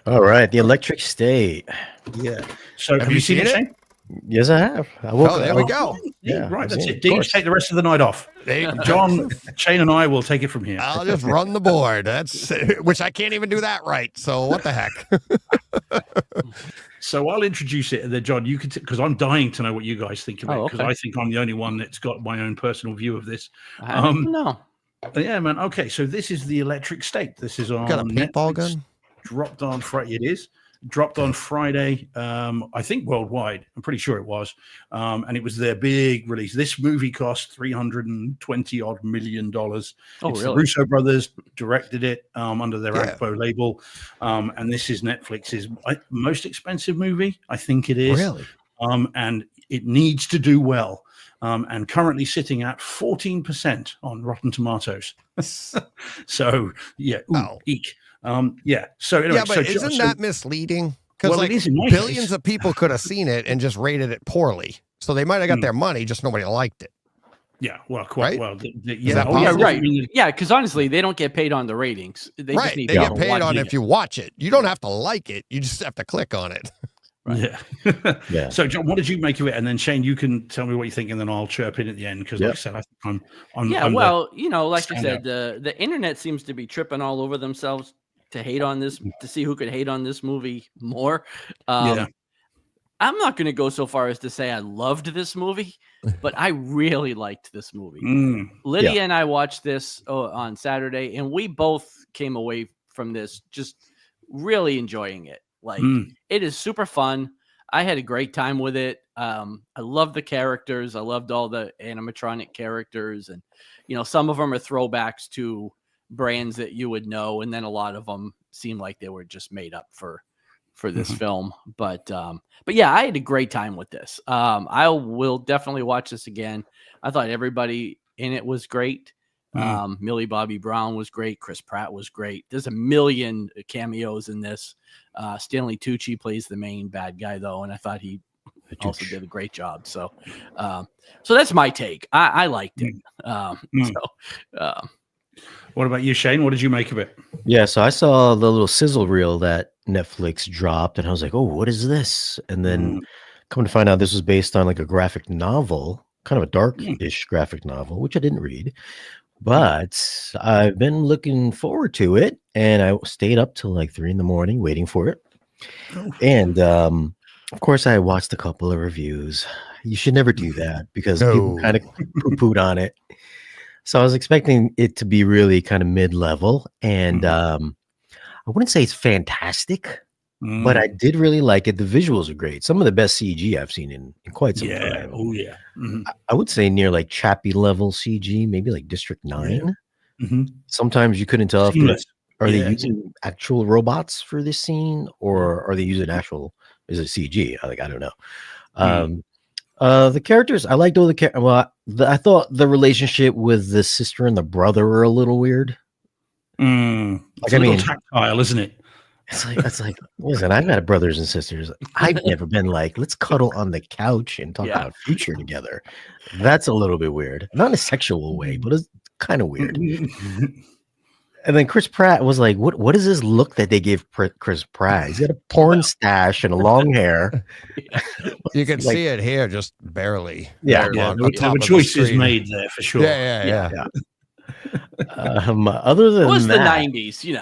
All right, the Electric State. Yeah. So have you seen it, Shane? Yes, I have. There we go. Yeah, right. That's it. Deej, take the rest of the night off. John, Shane, and I will take it from here. I'll just run the board. That's which I can't even do that right. So what the heck? So I'll introduce it, and then John, you can because I'm dying to know what you guys think of it because I think I'm the only one that's got my own personal view of this. No. Yeah, man. Okay, so this is the Electric State. This is on got a paintball Netflix. gun. Dropped on Friday. It is dropped on Friday. I think worldwide. I'm pretty sure it was. And it was their big release. This movie cost $320 million. Oh, it's really? The Russo brothers directed it under their Akbo label. And this is Netflix's most expensive movie. I think it is. Really? And it needs to do well. And currently sitting at 14% on Rotten Tomatoes. So yeah, eek. So anyway, but isn't that misleading? Because like billions of people could have seen it and just rated it poorly, so they might have got their money, just nobody liked it. Yeah, well, quite right? well. Right. Yeah, because honestly, they don't get paid on the ratings. They just need they get paid on if you watch it. You don't have to like it; you just have to click on it. Right. Yeah. So, John, what did you make of it? And then Shane, you can tell me what you think, and then I'll chirp in at the end because, like I said, I think I'm. Yeah, well, like I said, the internet seems to be tripping all over themselves to hate on this, to see who could hate on this movie more. I'm not going to go so far as to say I loved this movie, but I really liked this movie. Lydia and I watched this on Saturday, and we both came away from this just really enjoying it. Like, it is super fun. I had a great time with it. I love the characters. I loved all the animatronic characters, and some of them are throwbacks to brands that you would know, and then a lot of them seem like they were just made up for this film. But yeah, I had a great time with this. I will definitely watch this again. I thought everybody in it was great. Millie Bobby Brown was great. Chris Pratt was great. There's a million cameos in this. Stanley Tucci plays the main bad guy though, and I thought he also did a great job. So that's my take. I liked it. What about you, Shane? What did you make of it? Yeah, so I saw the little sizzle reel that Netflix dropped, and I was like, "Oh, what is this?" And then come to find out, this was based on like a graphic novel, kind of a dark-ish graphic novel, which I didn't read, but I've been looking forward to it, and I stayed up till like 3 a.m. waiting for it. And of course, I watched a couple of reviews. You should never do that because people kind of poo-pooed on it. So I was expecting it to be really kind of mid-level, and I wouldn't say it's fantastic, but I did really like it. The visuals are great. Some of the best CG I've seen in quite some time. Oh, yeah. I would say near like Chappie level CG, maybe like District 9. Sometimes you couldn't tell if are they using actual robots for this scene, or are they using actual, is it CG? I don't know. The characters, I liked all the characters. Well, I thought the relationship with the sister and the brother were a little weird. Like, I mean, tactile, isn't it? It's like, listen, I've had brothers and sisters. I've never been like, let's cuddle on the couch and talk about future together. That's a little bit weird. Not in a sexual way, but it's kind of weird. And then Chris Pratt was like, what is this look that they gave Chris Pratt? He's got a porn stash and long hair. You can see it here, just barely. The choice is made there for sure. Yeah. Other than it was that, the 90s, it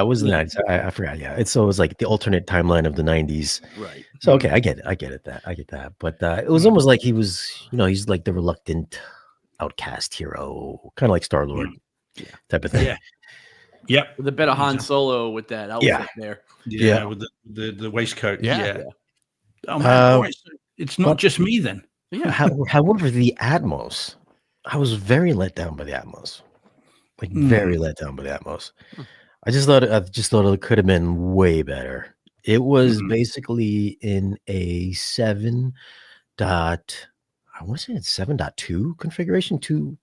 was the 90s. I forgot. It was like the alternate timeline of the 90s. Right. So okay, I get that. But it was almost like he was, he's like the reluctant outcast hero, kind of like Star-Lord. Type of thing. With a bit of Han Solo with that outfit there. With the waistcoat. Oh, man, it's not just me then. However, the Atmos, I was very let down by the Atmos. Like very let down by the Atmos. I just thought it could have been way better. It was basically in a 7.2 configuration, two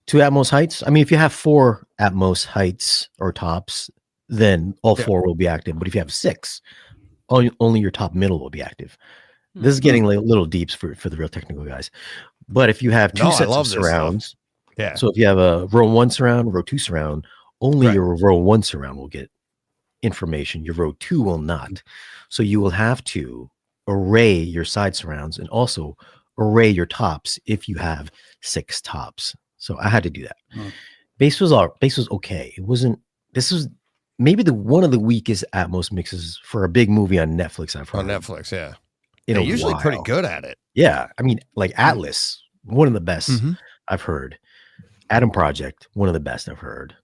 Atmos heights. I mean, if you have 4 Atmos heights or tops, then all 4 will be active. But if you have 6, only your top middle will be active. This is getting a little deep for the real technical guys. But if you have 2 sets of surrounds, so if you have a row 1 surround, row 2 surround, only your row 1 surround will get information. Your Road 2 will not. So you will have to array your side surrounds and also array your tops if you have 6 tops. So I had to do that. Bass was okay. It wasn't. This was maybe one of the weakest Atmos mixes for a big movie on Netflix I've heard. On Netflix, yeah. They're usually pretty good at it. Yeah, I mean, like Atlas, one of the best I've heard. Adam Project, one of the best I've heard.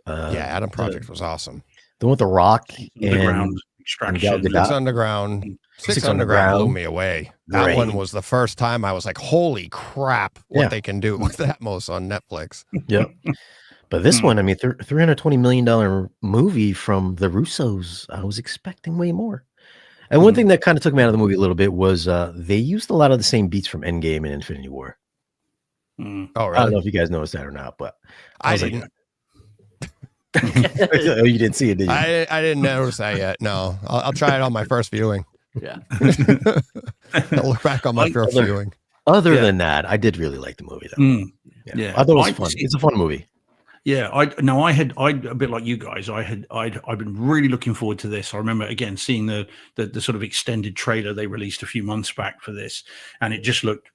Adam Project was awesome. The one with The Rock Underground Extraction. Six Underground blew me away. That one was the first time I was like, holy crap, what they can do with Atmos on Netflix. Yep. But this one, I mean, $320 million movie from the Russos. I was expecting way more. And one thing that kind of took me out of the movie a little bit was they used a lot of the same beats from Endgame and Infinity War. Oh, really? I don't know if you guys noticed that or not, but I didn't. Oh, you didn't see it, did you? I didn't notice that yet. No, I'll try it on my first viewing. Yeah. I'll look back on my first viewing. Other than that, I did really like the movie, though. I thought it was fun. It's a fun movie. Yeah, I a bit like you guys. I've been really looking forward to this. I remember again seeing the sort of extended trailer they released a few months back for this, and it just looked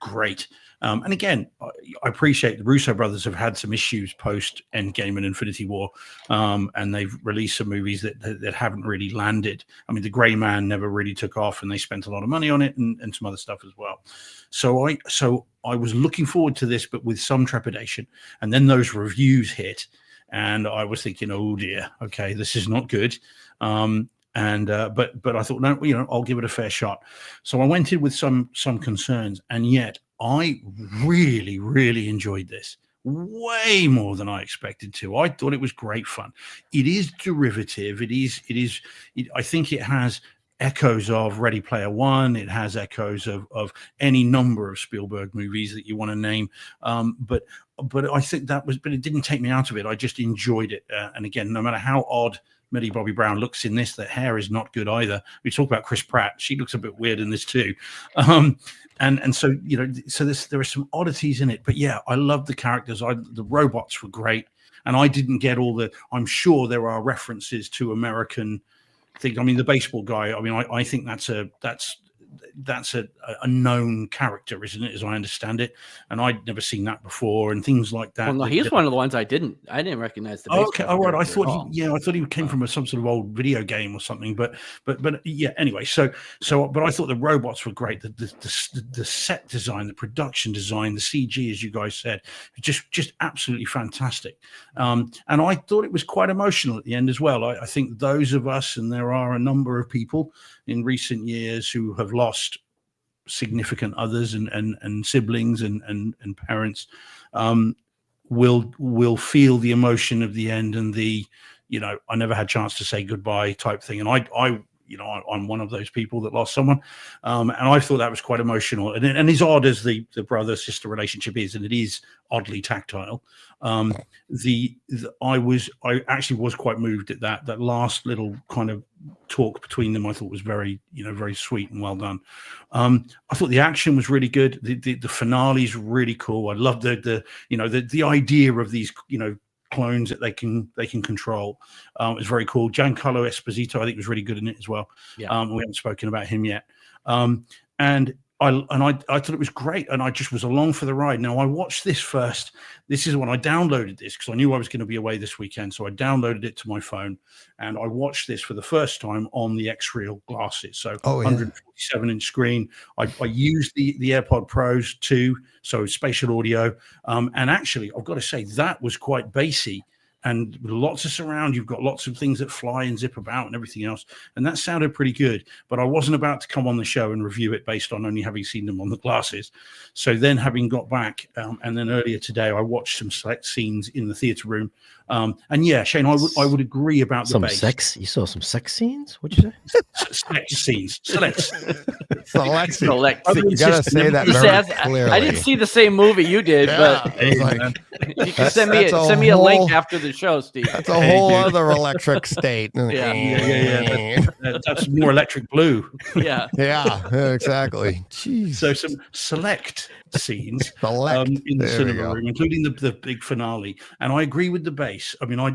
great. And again, I appreciate the Russo brothers have had some issues post Endgame and Infinity War, and they've released some movies that haven't really landed. I mean, The Gray Man never really took off, and they spent a lot of money on it and some other stuff as well. So I was looking forward to this, but with some trepidation. And then those reviews hit, and I was thinking, oh dear, okay, this is not good. But I thought, no, I'll give it a fair shot. So I went in with some concerns, and yet I really, really enjoyed this way more than I expected to. I thought it was great fun. It is derivative. I think it has echoes of Ready Player One. It has echoes of any number of Spielberg movies that you want to name. But I think but it didn't take me out of it. I just enjoyed it. And again, no matter how odd Millie Bobby Brown looks in this, the hair is not good either. We talk about Chris Pratt. She looks a bit weird in this too. And so, there are some oddities in it, but yeah, I love the characters. The robots were great. And I didn't get I'm sure there are references to American things. I mean, the baseball guy, I mean, I think that's a known character, isn't it, as I understand it? And I'd never seen that before, and things like that. Well, no, he's one of the ones I didn't recognize. The okay, all right. I thought he came from some sort of old video game or something. But yeah. Anyway, but I thought the robots were great. The set design, the production design, the CG, as you guys said, just absolutely fantastic. And I thought it was quite emotional at the end as well. I think those of us, and there are a number of people in recent years who have lost significant others and siblings and parents, will feel the emotion of the end and the, I never had a chance to say goodbye type thing. And I'm one of those people that lost someone. And I thought that was quite emotional. And as odd as the brother-sister relationship is, and it is oddly tactile, I actually was quite moved at that last little kind of talk between them. I thought was very, very sweet and well done. I thought the action was really good. The finale is really cool. I loved the idea of these, clones that they can control. It's very cool. Giancarlo Esposito, I think, was really good in it as well. Yeah. We haven't spoken about him yet. And I thought it was great, and I just was along for the ride. Now, I watched this first. This is when I downloaded this because I knew I was going to be away this weekend, so I downloaded it to my phone, and I watched this for the first time on the X-Real glasses. So 147-inch screen. I used the AirPod Pros too, so spatial audio. And actually, I've got to say that was quite bassy. And with lots of surround, you've got lots of things that fly and zip about and everything else. And that sounded pretty good. But I wasn't about to come on the show and review it based on only having seen them on the glasses. So then having got back, and then earlier today, I watched some select scenes in the theater room. And yeah, Shane, I would agree about the bass. Sex? You saw some sex scenes? What'd you say? Select scenes. Select. You gotta say that very clearly. I didn't see the same movie you did, but you can send me a link after the show, Steve. That's a whole other electric state. That's more electric blue. Yeah, exactly. Jeez. So some select scenes in the cinema room, including the big finale. And I agree with the bass. I mean, I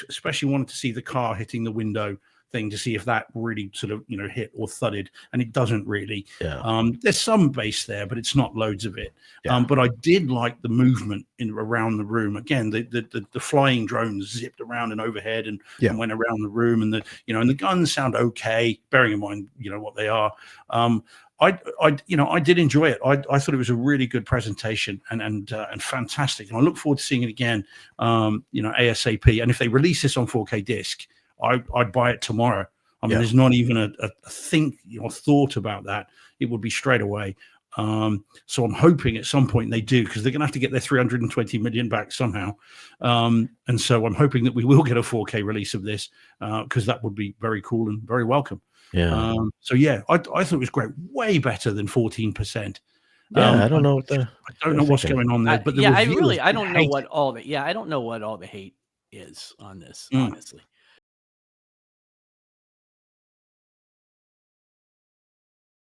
especially wanted to see the car hitting the window thing to see if that really sort of hit or thudded, and it doesn't really. There's some bass there, but it's not loads of it. But I did like the movement around the room. Again, the flying drones zipped around and overhead and went around the room, and the guns sound okay, bearing in mind what they are. I did enjoy it. I thought it was a really good presentation and fantastic, and I look forward to seeing it again ASAP. And if they release this on 4K disc, I'd buy it tomorrow. I mean, there's not even a thought about that. It would be straight away. So I'm hoping at some point they do, because they're going to have to get their 320 million back somehow. And so I'm hoping that we will get a 4K release of this, because that would be very cool and very welcome. I thought it was great. Way better than 14%. I don't know what's going on there. But I don't know what all the hate is on this, honestly.